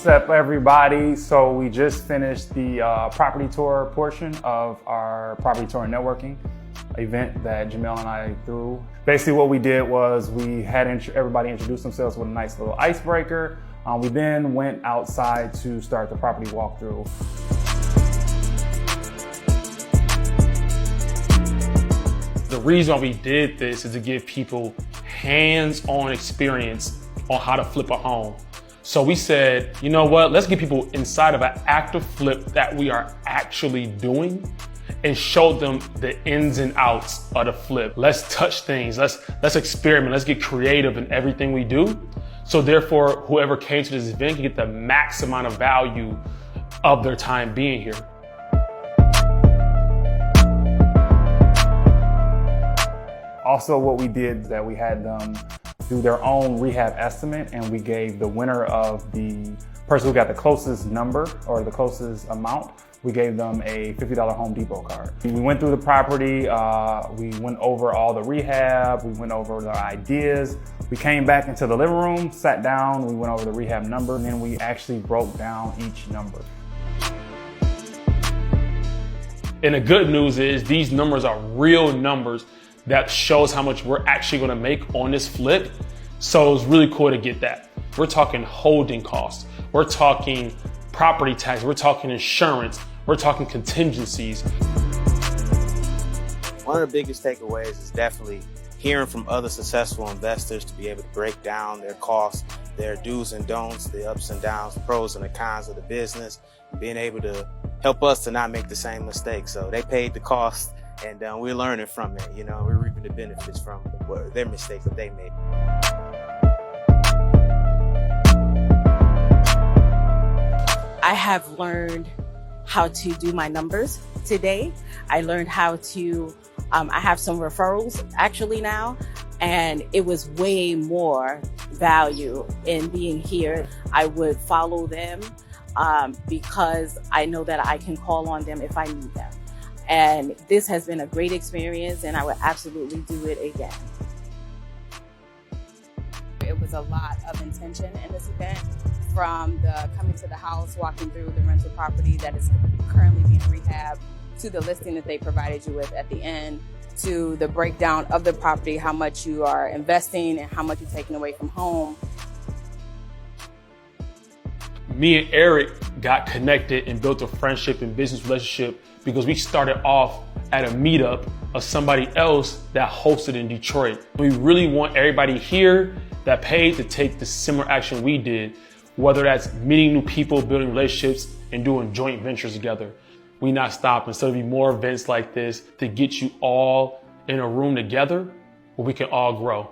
What's up, everybody? So we just finished the property tour portion of our property tour and networking event that Jamel and I threw. Basically what we did was we had everybody introduce themselves with a nice little icebreaker. We then went outside to start the property walkthrough. The reason we did this is to give people hands-on experience on how to flip a home. So we said, you know what, let's get people inside of an active flip that we are actually doing and show them the ins and outs of the flip. Let's touch things, let's experiment, let's get creative in everything we do. So therefore, whoever came to this event can get the max amount of value of their time being here. Also, what we did is that we had them do their own rehab estimate, and we gave the winner of the person who got the closest number or the closest amount, we gave them a $50 Home Depot card. We went through the property, we went over all the rehab, we went over the ideas. We came back into the living room, sat down, we went over the rehab number, and then we actually broke down each number. And the good news is these numbers are real numbers that shows how much we're actually gonna make on this flip. So it's really cool to get that. We're talking holding costs. We're talking property tax. We're talking insurance. We're talking contingencies. One of the biggest takeaways is definitely hearing from other successful investors to be able to break down their costs, their do's and don'ts, the ups and downs, the pros and the cons of the business, being able to help us to not make the same mistakes. So they paid the cost, and we're learning from it. You know, we're reaping the benefits from their mistakes that they made. I have learned how to do my numbers today. I learned how to, I have some referrals actually now, and it was way more value in being here. I would follow them because I know that I can call on them if I need them. And this has been a great experience, and I would absolutely do it again. It was a lot of intention in this event, from the coming to the house, walking through the rental property that is currently being rehabbed, to the listing that they provided you with at the end, to the breakdown of the property, how much you are investing and how much you're taking away from home. Me and Eric got connected and built a friendship and business relationship because we started off at a meetup of somebody else that hosted in Detroit. We really want everybody here that paid to take the similar action we did, whether that's meeting new people, building relationships, and doing joint ventures together. We not stopping. So there'll be more events like this to get you all in a room together where we can all grow.